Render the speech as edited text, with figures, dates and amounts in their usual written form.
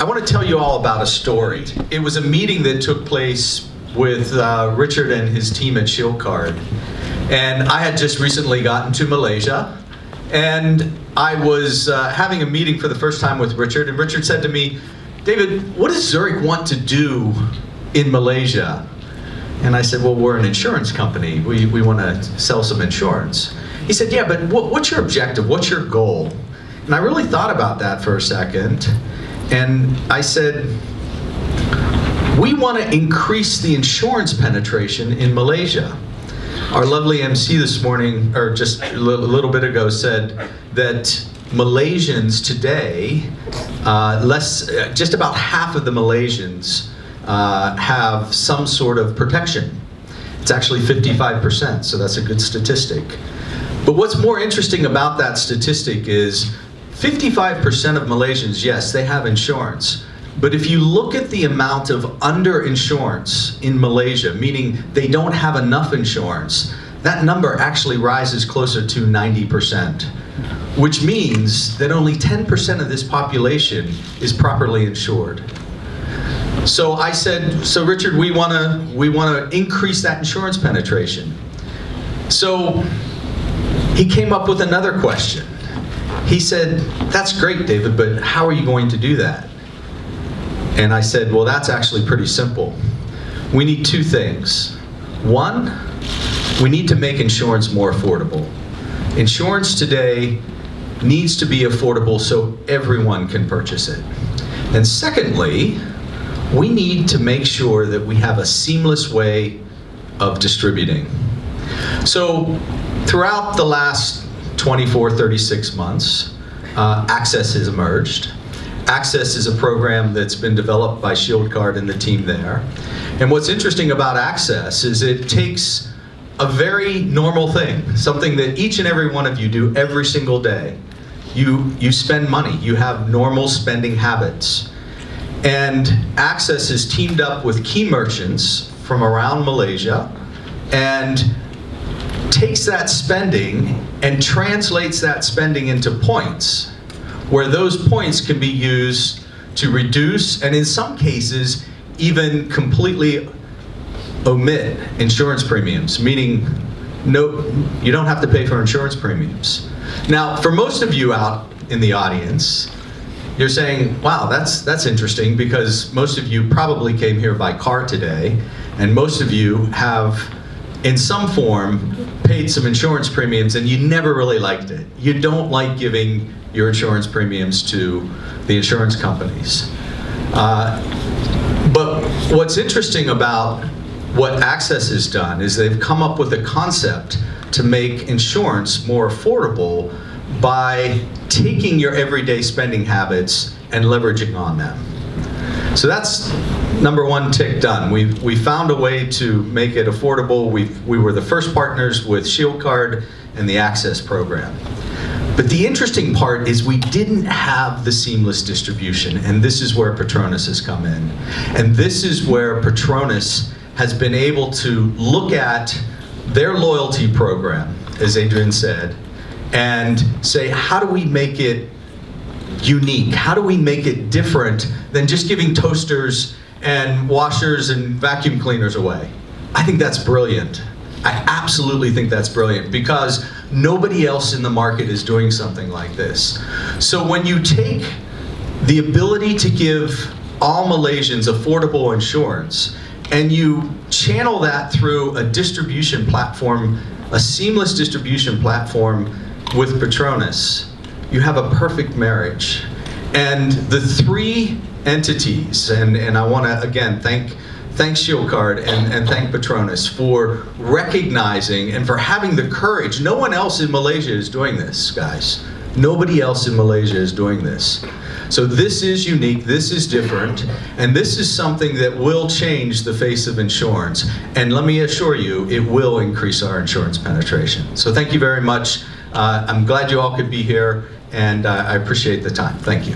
I want to tell you all about a story. It was a meeting that took place with Richard and his team at Shieldcard. And I had just recently gotten to Malaysia, and I was having a meeting for the first time with Richard, and Richard said to me, "David, what does Zurich want to do in Malaysia?" And I said, "Well, we're an insurance company. We want to sell some insurance." He said, "Yeah, but what's your objective? What's your goal?" And I really thought about that for a second, and I said, "We want to increase the insurance penetration in Malaysia." Our lovely MC this morning, or just a little bit ago, said that Malaysians today, just about half of the Malaysians have some sort of protection. It's actually 55%, so that's a good statistic. But what's more interesting about that statistic is 55% of Malaysians, yes, they have insurance. But if you look at the amount of underinsurance in Malaysia, meaning they don't have enough insurance, that number actually rises closer to 90%, which means that only 10% of this population is properly insured. So I said, "So Richard, we want to increase that insurance penetration." So he came up with another question. He said, "That's great, David, but how are you going to do that?" And I said, "Well, that's actually pretty simple. We need two things. One, we need to make insurance more affordable. Insurance today needs to be affordable so everyone can purchase it. And secondly, we need to make sure that we have a seamless way of distributing." So throughout the last 24, 36 months, AXXESS has emerged. AXXESS is a program that's been developed by Shieldcard and the team there. And what's interesting about AXXESS is it takes a very normal thing, something that each and every one of you do every single day. You spend money, you have normal spending habits. And AXXESS has teamed up with key merchants from around Malaysia and takes that spending and translates that spending into points, where those points can be used to reduce, and in some cases, even completely omit insurance premiums, meaning no, you don't have to pay for insurance premiums. Now, for most of you out in the audience, you're saying, "Wow, that's interesting," because most of you probably came here by car today, and most of you have, in some form, paid some insurance premiums and you never really liked it. You don't like giving your insurance premiums to the insurance companies. But what's interesting about what AXXESS has done is they've come up with a concept to make insurance more affordable by taking your everyday spending habits and leveraging on them. So that's number one tick done. We found a way to make it affordable. We were the first partners with Shieldcard and the AXXESS program. But the interesting part is we didn't have the seamless distribution, and this is where PETRONAS has come in. And this is where PETRONAS has been able to look at their loyalty program, as Adrian said, and say, how do we make it unique? How do we make it different than just giving toasters and washers and vacuum cleaners away? I think that's brilliant. I absolutely think that's brilliant, because nobody else in the market is doing something like this. So when you take the ability to give all Malaysians affordable insurance and you channel that through a distribution platform, a seamless distribution platform with PETRONAS, you have a perfect marriage. And the three entities, and I want to again thank Shieldcard and thank PETRONAS for recognizing and for having the courage. No one else in Malaysia is doing this, guys. Nobody else in Malaysia is doing this. So this is unique, this is different, and this is something that will change the face of insurance. And let me assure you, it will increase our insurance penetration. So thank you very much. I'm glad you all could be here, and I appreciate the time. Thank you.